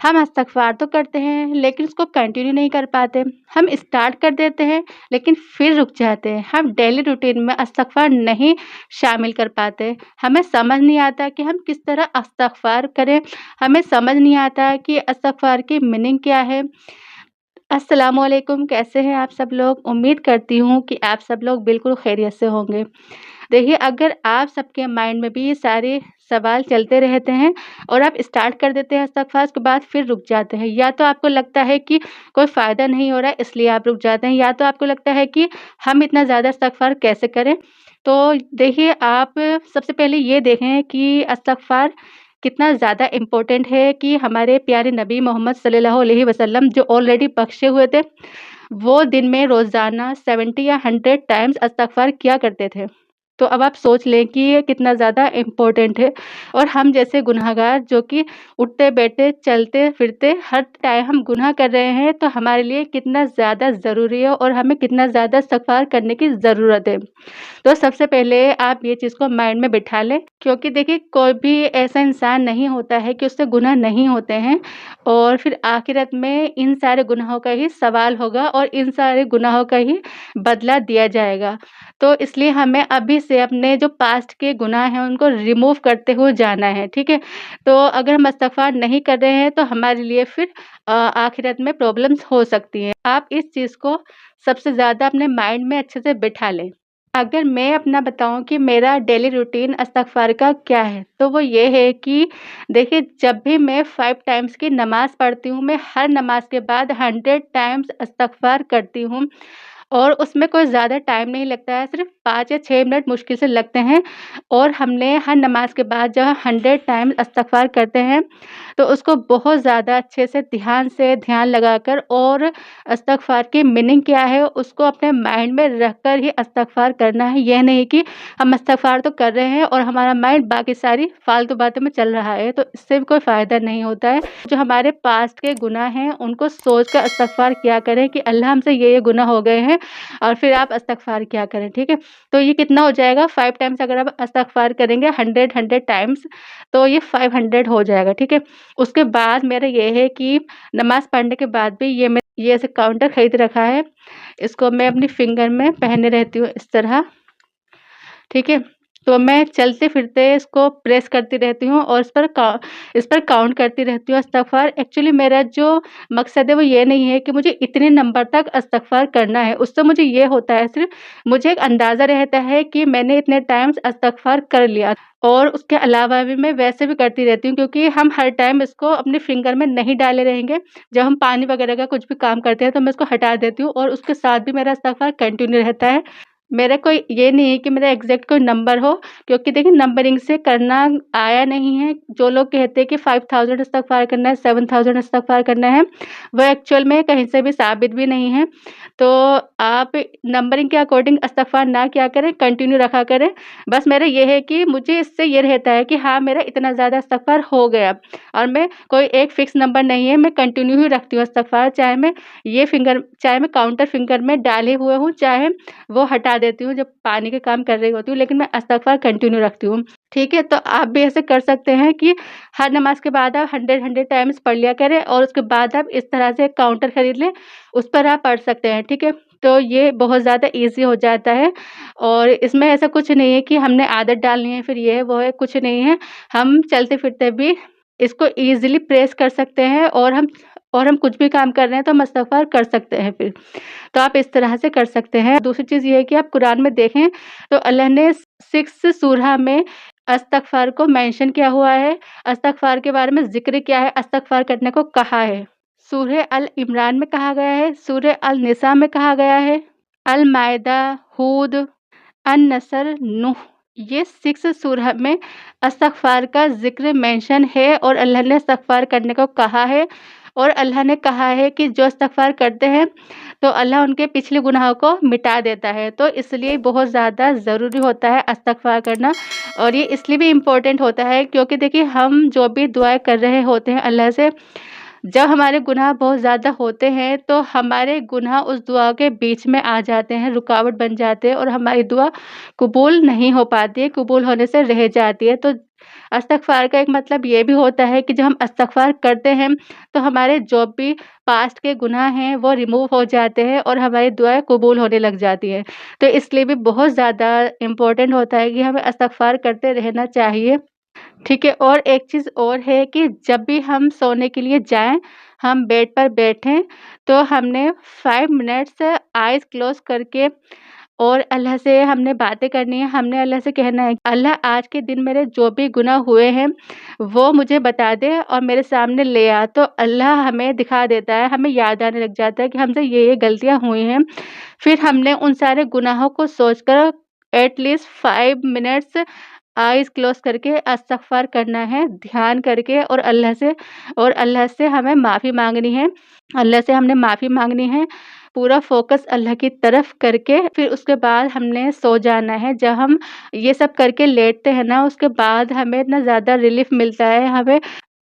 हम इस्तग़फ़ार तो करते हैं लेकिन उसको कंटिन्यू नहीं कर पाते। हम स्टार्ट कर देते हैं लेकिन फिर रुक जाते हैं। हम डेली रूटीन में इस्तग़फ़ार नहीं शामिल कर पाते। हमें समझ नहीं आता कि हम किस तरह इस्तग़फ़ार करें। हमें समझ नहीं आता कि इस्तग़फ़ार की मीनिंग क्या है। अस्सलामु अलैकुम, कैसे हैं आप सब लोग? उम्मीद करती हूँ कि आप सब लोग बिल्कुल खैरियत से होंगे। देखिए, अगर आप सबके माइंड में भी ये सारे सवाल चलते रहते हैं और आप स्टार्ट कर देते हैं इस्तग़फ़ार, उसके बाद फिर रुक जाते हैं, या तो आपको लगता है कि कोई फ़ायदा नहीं हो रहा है इसलिए आप रुक जाते हैं, या तो आपको लगता है कि हम इतना ज़्यादा इस्तग़फ़ार कैसे करें। तो देखिए, आप सबसे पहले ये देखें कि इस्तग़फ़ार कितना ज़्यादा इम्पोर्टेंट है कि हमारे प्यारे नबी मोहम्मद सल्लल्लाहु अलैहि वसल्लम जो ऑलरेडी बख्शे हुए थे, वो दिन में रोज़ाना 70 या 100 टाइम्स इस्तग़फ़ार किया करते थे। तो अब आप सोच लें कि ये कितना ज़्यादा इम्पोर्टेंट है, और हम जैसे गुनहगार जो कि उठते-बैठते, चलते-फिरते हर टाइम हम गुनाह कर रहे हैं, तो हमारे लिए कितना ज़्यादा ज़रूरी है और हमें कितना ज़्यादा इस्तग़फ़ार करने की ज़रूरत है। तो सबसे पहले आप ये चीज़ को माइंड में बिठा लें, क्योंकि देखिए, कोई भी ऐसा इंसान नहीं होता है कि उससे गुनाह नहीं होते हैं, और फिर आखिरत में इन सारे गुनाहों का ही सवाल होगा और इन सारे गुनाहों का ही बदला दिया जाएगा। तो इसलिए हमें अभी से अपने जो पास्ट के गुनाह हैं उनको रिमूव करते हुए जाना है, ठीक है? तो अगर हम इस्तग़फ़ार नहीं कर रहे हैं तो हमारे लिए फिर आखिरत में प्रॉब्लम्स हो सकती हैं। आप इस चीज़ को सबसे ज़्यादा अपने माइंड में अच्छे से बिठा लें। अगर मैं अपना बताऊँ कि मेरा डेली रूटीन इस्तग़फ़ार का क्या है, तो वो ये है कि देखिए, जब भी मैं 5 टाइम्स की नमाज़ पढ़ती हूँ, मैं हर नमाज़ के बाद 100 टाइम्स इस्तग़फ़ार करती हूँ, और उसमें कोई ज़्यादा टाइम नहीं लगता है, सिर्फ़ 5 या 6 मिनट मुश्किल से लगते हैं। और हमने हर नमाज़ के बाद जब 100 टाइम्स इस्तग़फ़ार करते हैं, तो उसको बहुत ज़्यादा अच्छे से ध्यान लगाकर, और इस्तग़फ़ार की मीनिंग क्या है उसको अपने माइंड में रखकर ही इस्तग़फ़ार करना है। ये नहीं कि हम इस्तग़फ़ार तो कर रहे हैं और हमारा माइंड बाकी सारी फ़ालतू बातों में चल रहा है, तो इससे भी कोई फ़ायदा नहीं होता है। जो हमारे पास्ट के गुनाह हैं उनको सोच कर इस्तग़फ़ार किया करें कि अल्लाह, हमसे ये गुनाह हो गए हैं, और फिर आप इस्तग़फ़ार किया करें, ठीक है? तो ये कितना हो जाएगा, 5 टाइम्स अगर आप इस्तग़फ़ार करेंगे 100 टाइम्स, तो ये 500 हो जाएगा, ठीक है? उसके बाद मेरा ये है कि नमाज़ पढ़ने के बाद भी ये ऐसे काउंटर खरीद रखा है, इसको मैं अपनी फिंगर में पहने रहती हूँ इस तरह, ठीक है? तो मैं चलते-फिरते इसको प्रेस करती रहती हूँ और इस पर काउंट करती रहती हूँ इस्तग़फ़ार। एक्चुअली मेरा जो मकसद है वो ये नहीं है कि मुझे इतने नंबर तक इस्तग़फ़ार करना है, उससे मुझे ये होता है, सिर्फ़ मुझे एक अंदाज़ा रहता है कि मैंने इतने टाइम्स इस्तग़फ़ार कर लिया। और उसके अलावा भी मैं वैसे भी करती रहती हूँ, क्योंकि हम हर टाइम इसको अपनी फिंगर में नहीं डाले रहेंगे। जब हम पानी वगैरह का कुछ भी काम करते हैं तो मैं इसको हटा देती हूँ, और उसके साथ भी मेरा इस्तग़फ़ार कंटिन्यू रहता है। मेरा कोई ये नहीं है कि मेरा एग्ज़ैक्ट कोई नंबर हो, क्योंकि देखिए, नंबरिंग से करना आया नहीं है। जो लोग कहते हैं कि 5000 इस्तग़फ़ार करना है, 7000 इस्तग़फ़ार करना है, वो एक्चुअल में कहीं से भी साबित भी नहीं है। तो आप नंबरिंग के अकॉर्डिंग इस्तग़फ़ार ना किया करें, कंटिन्यू रखा करें। बस मेरा ये है कि मुझे इससे ये रहता है कि हाँ, मेरा इतना ज़्यादा इस्तग़फ़ार हो गया, और मैं कोई एक फ़िक्स नंबर नहीं है, मैं कंटिन्यू ही रखती हूँ इस्तग़फ़ार, चाहे मैं काउंटर फिंगर में डाले हुए हूँ, चाहे वो हटा देती हूँ जब पानी के काम कर रही होती हूँ, लेकिन मैं इस्तग़फ़ार कंटिन्यू रखती हूँ। ठीक है? तो आप भी ऐसे कर सकते हैं कि हर नमाज़ के बाद आप 100 टाइम्स पढ़ लिया करें, और उसके बाद आप इस तरह से एक काउंटर खरीद लें, उस पर आप पढ़ सकते हैं, ठीक है? तो ये बहुत ज़्यादा ईज़ी हो जाता है, और इसमें ऐसा कुछ नहीं है कि हमने आदत डालनी है, फिर ये है, वो है, कुछ नहीं है। हम चलते-फिरते भी इसको ईज़िली प्रेस कर सकते हैं, और हम कुछ भी काम कर रहे हैं तो हम इस्तग़फ़ार कर सकते हैं फिर। तो आप इस तरह से कर सकते हैं। दूसरी चीज़ ये है कि आप कुरान में देखें तो अल्लाह ने 6 सूरह में इस्तग़फ़ार को मेंशन किया हुआ है, इस्तग़फ़ार के बारे में ज़िक्र किया है, इस्तग़फ़ार करने को कहा है। सूरह अल इमरान में कहा गया है, सूरह अल निसा में कहा गया है, अल माइदा, हूद, अन-नसर, नूह, ये 6 सूरह में इस्तग़फ़ार का ज़िक्र मेंशन है, और अल्लाह ने इस्तग़फ़ार करने को कहा है, और अल्लाह ने कहा है कि जो इस्तग़फ़ार करते हैं तो अल्लाह उनके पिछले गुनाहों को मिटा देता है। तो इसलिए बहुत ज़्यादा ज़रूरी होता है इस्तग़फ़ार करना, और ये इसलिए भी इम्पोर्टेंट होता है क्योंकि देखिए, हम जो भी दुआएँ कर रहे होते हैं अल्लाह से, जब हमारे गुनाह बहुत ज़्यादा होते हैं, तो हमारे गुनाह उस दुआ के बीच में आ जाते हैं, रुकावट बन जाते हैं और हमारी दुआ कबूल नहीं हो पाती है, कबूल होने से रह जाती है। तो इस्तिग़फ़ार का एक मतलब ये भी होता है कि जब हम इस्तिग़फ़ार करते हैं, तो हमारे जो भी पास्ट के गुनाह हैं, वो रिमूव हो जाते हैं और हमारी दुआएँ कबूल होने लग जाती हैं। तो इसलिए भी बहुत ज़्यादा इम्पोर्टेंट होता है कि हमें इस्तिग़फ़ार करते रहना चाहिए। ठीक है, और एक चीज़ और है कि जब भी हम सोने के लिए जाएँ, हम बेड पर बैठें, तो हमने 5 मिनट्स आइज़ क्लोज़ करके और अल्लाह से हमने बातें करनी है। हमने अल्लाह से कहना है, अल्लाह आज के दिन मेरे जो भी गुनाह हुए हैं, वो मुझे बता दे और मेरे सामने ले आ। तो अल्लाह हमें दिखा देता है, हमें याद आने लग जाता है कि हमसे ये गलतियाँ हुई हैं। फिर हमने उन सारे गुनाहों को सोचकर at least 5 minutes eyes close करके इस्तिग़फ़ार करना है, ध्यान करके और अल्लाह से हमें माफ़ी माँगनी है। अल्लाह से हमने माफ़ी माँगनी है, पूरा फ़ोकस अल्लाह की तरफ करके फिर उसके बाद हमने सो जाना है। जब हम ये सब करके लेटते हैं ना, उसके बाद हमें इतना ज़्यादा रिलीफ़ मिलता है, हमें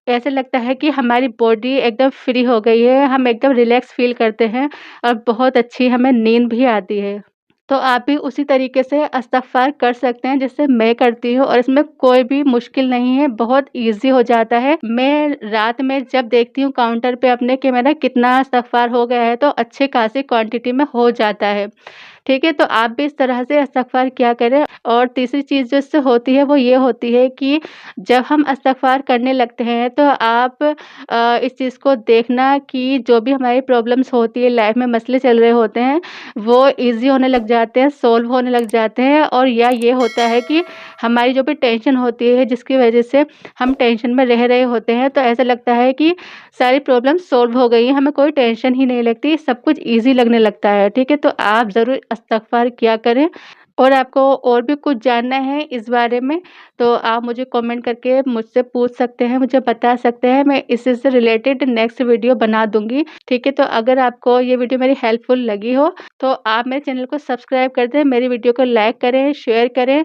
ऐसे लगता है कि हमारी बॉडी एकदम फ्री हो गई है, हम एकदम रिलैक्स फ़ील करते हैं और बहुत अच्छी हमें नींद भी आती है। तो आप भी उसी तरीके से इस्तिग़फ़ार कर सकते हैं जैसे मैं करती हूँ और इसमें कोई भी मुश्किल नहीं है, बहुत ईज़ी हो जाता है। मैं रात में जब देखती हूँ काउंटर पे अपने कि मेरा कितना इस्तिग़फ़ार हो गया है, तो अच्छी खासी क्वांटिटी में हो जाता है। ठीक है, तो आप भी इस तरह से इस्तिग़फ़ार किया करें। और तीसरी चीज़ जो इससे होती है, वो ये होती है कि जब हम इस्तिग़फ़ार करने लगते हैं, तो आप इस चीज़ को देखना कि जो भी हमारी प्रॉब्लम्स होती है, लाइफ़ में मसले चल रहे होते हैं, वो ईज़ी होने लग जाते हैं, सॉल्व होने लग जाते हैं। और या ये होता है कि हमारी जो भी टेंशन होती है, जिसकी वजह से हम टेंशन में रह रहे होते हैं, तो ऐसा लगता है कि सारी प्रॉब्लम सॉल्व हो गई हैं, हमें कोई टेंशन ही नहीं लगती, सब कुछ ईज़ी लगने लगता है। ठीक है, तो आप ज़रूर इस्तिग़फ़ार किया करें। और आपको और भी कुछ जानना है इस बारे में, तो आप मुझे कमेंट करके मुझसे पूछ सकते हैं, मुझे बता सकते हैं, मैं इसी से रिलेटेड नेक्स्ट वीडियो बना दूँगी। ठीक है, तो अगर आपको ये वीडियो मेरी हेल्पफुल लगी हो, तो आप मेरे चैनल को सब्सक्राइब कर दें, मेरी वीडियो को लाइक करें, शेयर करें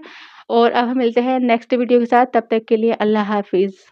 और अब हम मिलते हैं नेक्स्ट वीडियो के साथ। तब तक के लिए अल्लाह हाफ़िज़।